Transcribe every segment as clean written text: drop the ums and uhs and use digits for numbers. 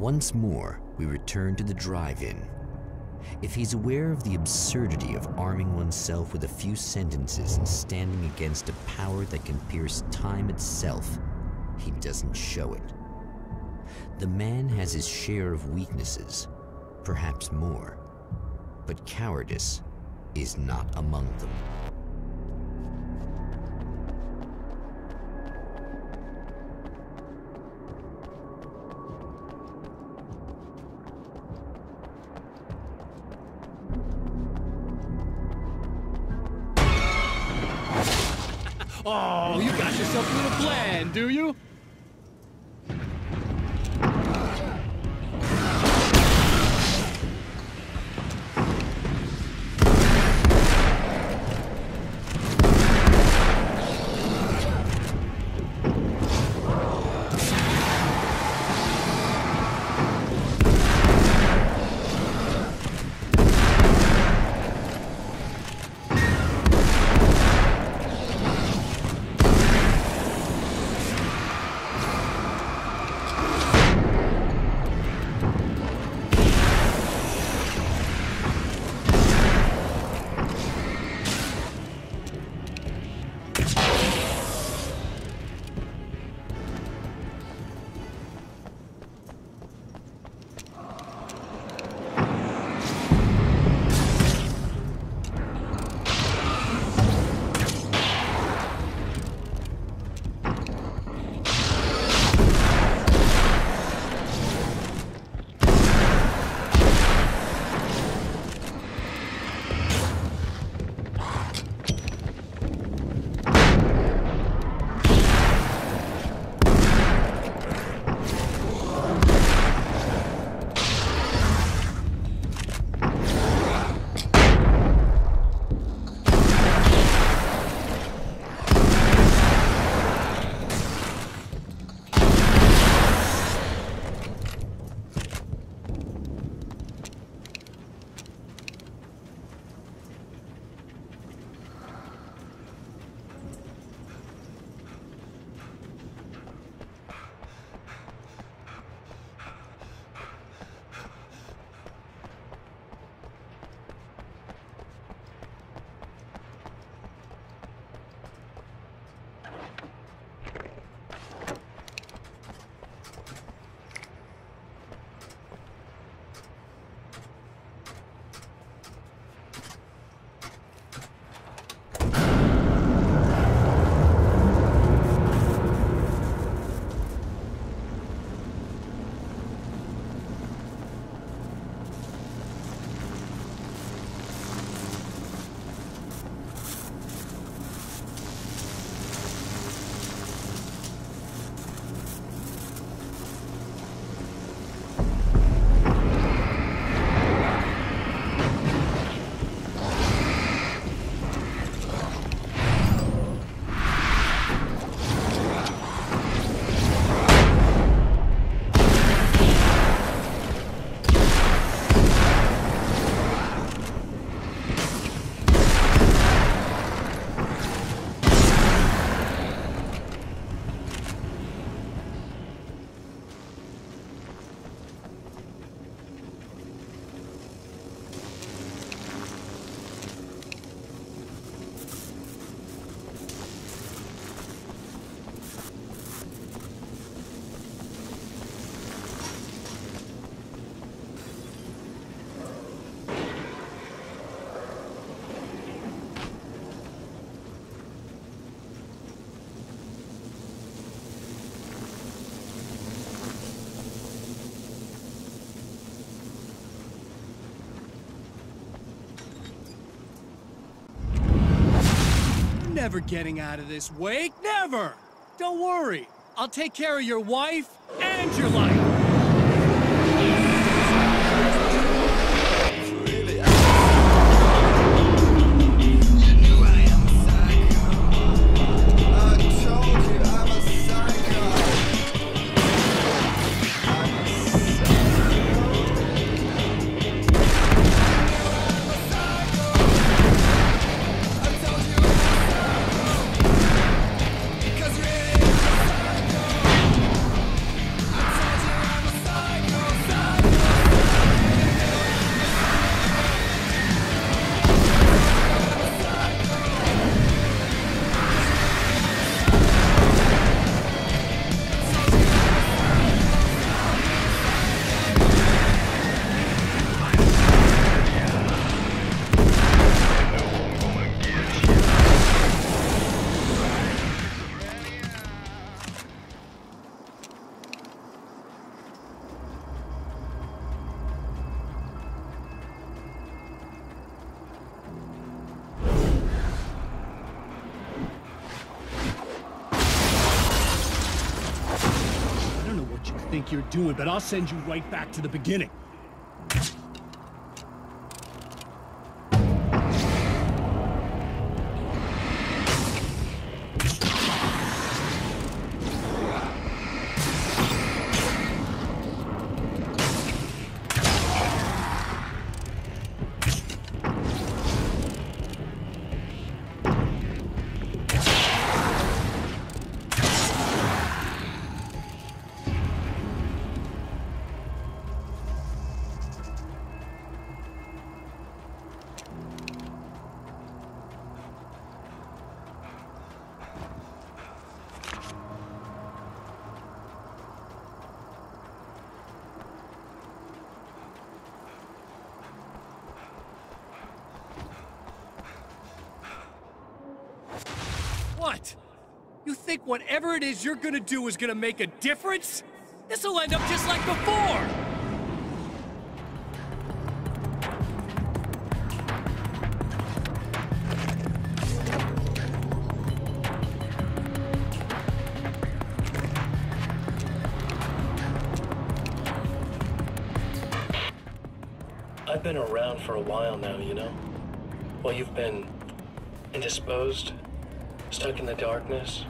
Once more, we return to the drive-in. If he's aware of the absurdity of arming oneself with a few sentences and standing against a power that can pierce time itself, he doesn't show it. The man has his share of weaknesses, perhaps more, but cowardice is not among them. Oh, you got yourself a little plan, do you? Never getting out of this, Wake, never! Don't worry, I'll take care of your wife and your life! I told you think you're doing, but I'll send you right back to the beginning. What? You think whatever it is you're gonna do is gonna make a difference? This'll end up just like before! I've been around for a while now, you know? While you've been indisposed, stuck in the darkness,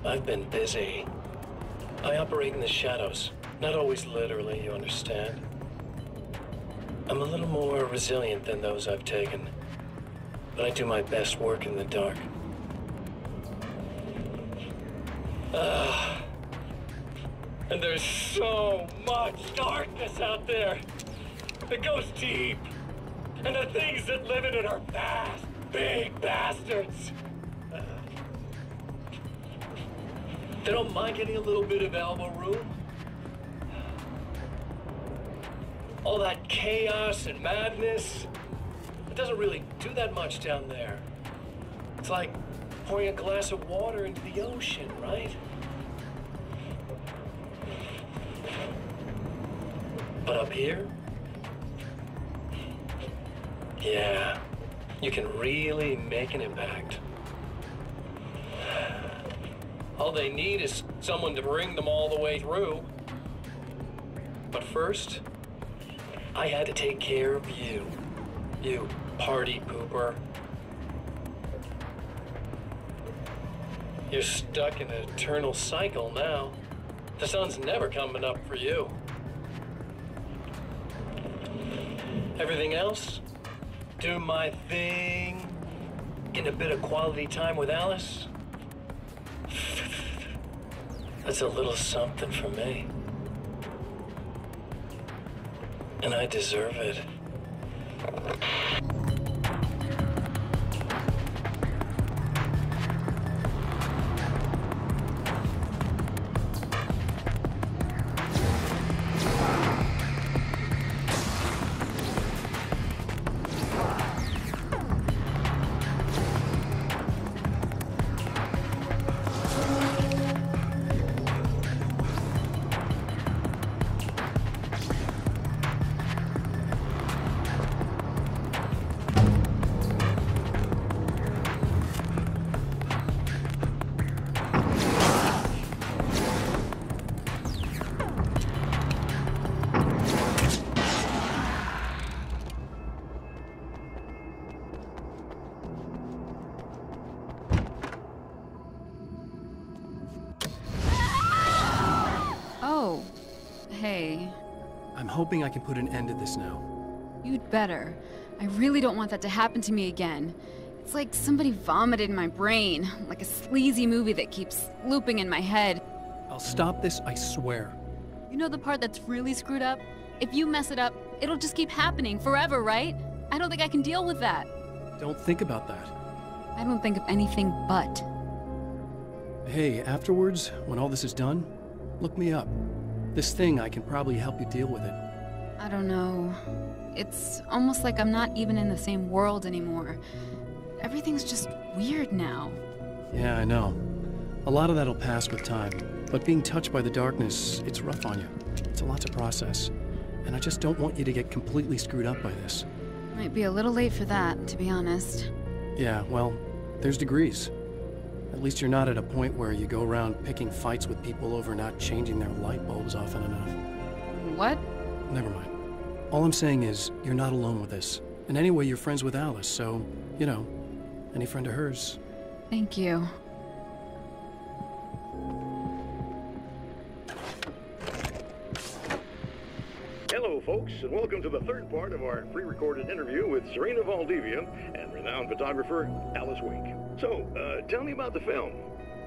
I've been busy. I operate in the shadows, not always literally, you understand? I'm a little more resilient than those I've taken, but I do my best work in the dark. And there's so much darkness out there that goes deep, and the things that live in it are vast, big bastards. They don't mind getting a little bit of elbow room. All that chaos and madness, it doesn't really do that much down there. It's like pouring a glass of water into the ocean, right? But up here, yeah, you can really make an impact. All they need is someone to bring them all the way through. But first, I had to take care of you. You party pooper. You're stuck in an eternal cycle now. The sun's never coming up for you. Everything else? Do my thing. Get a bit of quality time with Alice. That's a little something for me. And I deserve it. Hey. I'm hoping I can put an end to this now. You'd better. I really don't want that to happen to me again. It's like somebody vomited in my brain, like a sleazy movie that keeps looping in my head. I'll stop this, I swear. You know the part that's really screwed up? If you mess it up, it'll just keep happening forever, right? I don't think I can deal with that. Don't think about that. I don't think of anything but. Hey, afterwards, when all this is done, look me up. This thing, I can probably help you deal with it. I don't know. It's almost like I'm not even in the same world anymore. Everything's just weird now. Yeah, I know. A lot of that'll pass with time. But being touched by the darkness, it's rough on you. It's a lot to process. And I just don't want you to get completely screwed up by this. Might be a little late for that, to be honest. Yeah, well, there's degrees. At least you're not at a point where you go around picking fights with people over not changing their light bulbs often enough. What? Never mind. All I'm saying is, you're not alone with this. And anyway, you're friends with Alice, so, you know, any friend of hers. Thank you. Hello, folks, and welcome to the third part of our pre-recorded interview with Serena Valdivia and renowned photographer Alice Wake. So, tell me about the film.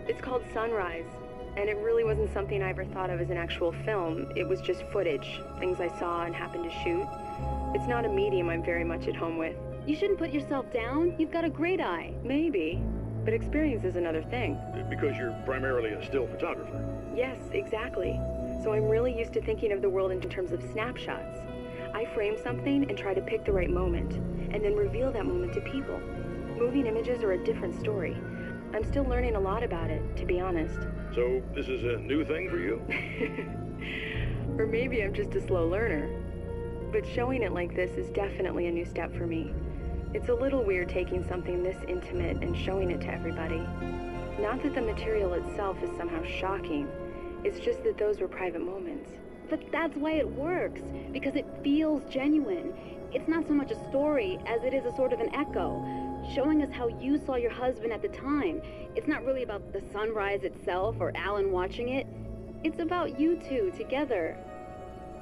It's called Sunrise, and it really wasn't something I ever thought of as an actual film. It was just footage, things I saw and happened to shoot. It's not a medium I'm very much at home with. You shouldn't put yourself down. You've got a great eye. Maybe, but experience is another thing. Because you're primarily a still photographer. Yes, exactly. So I'm really used to thinking of the world in terms of snapshots. I frame something and try to pick the right moment, and then reveal that moment to people. Moving images are a different story. I'm still learning a lot about it, to be honest. So, this is a new thing for you? Or maybe I'm just a slow learner. But showing it like this is definitely a new step for me. It's a little weird taking something this intimate and showing it to everybody. Not that the material itself is somehow shocking. It's just that those were private moments. But that's why it works, because it feels genuine. It's not so much a story as it is a sort of an echo, showing us how you saw your husband at the time. It's not really about the sunrise itself or Alan watching it. It's about you two together.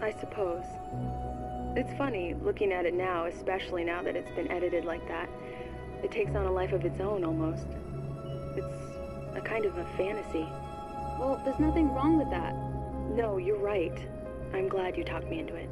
I suppose. It's funny, looking at it now, especially now that it's been edited like that. It takes on a life of its own, almost. It's a kind of a fantasy. Well, there's nothing wrong with that. No, you're right. I'm glad you talked me into it.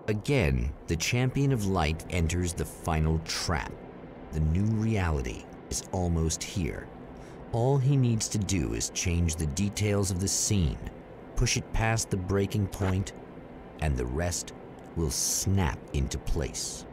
Again, the champion of light enters the final trap. The new reality is almost here. All he needs to do is change the details of the scene, push it past the breaking point, and the rest will snap into place.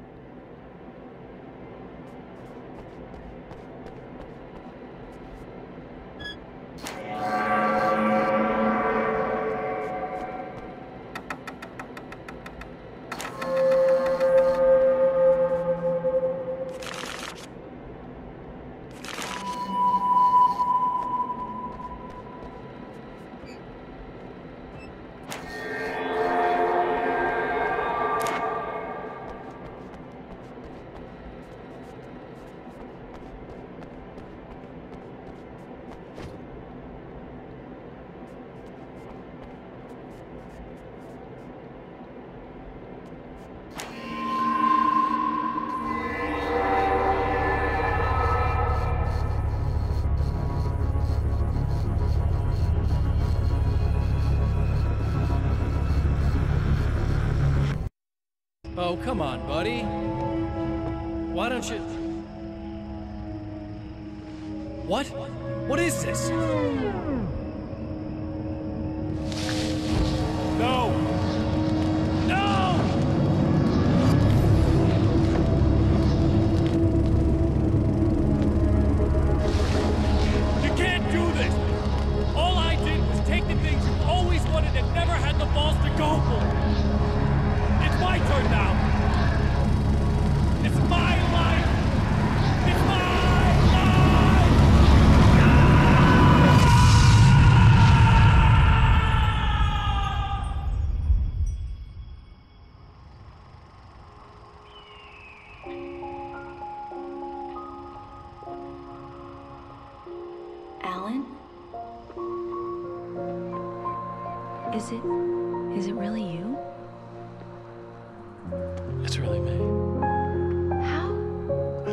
Oh, come on, buddy. Why don't you... What? What is this? No! No! You can't do this! All I did was take the things you always wanted and never had the balls to go for. It's my turn now. It's my life. It's my life. Alan? Is it really you? It's really me. How? I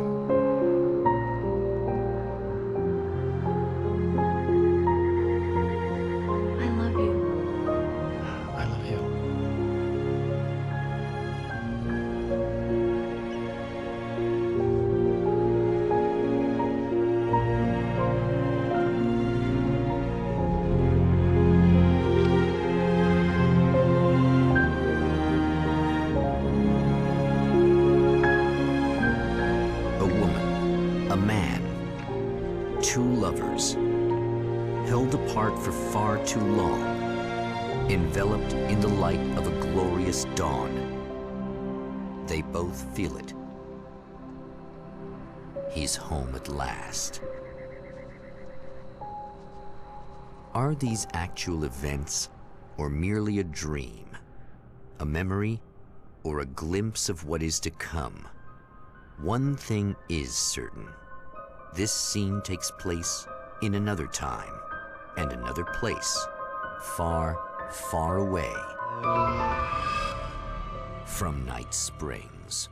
love you. I love you. Held apart for far too long, enveloped in the light of a glorious dawn. They both feel it. He's home at last. Are these actual events, or merely a dream? A memory, or a glimpse of what is to come? One thing is certain. This scene takes place in another time and another place, far, far away from Night Springs.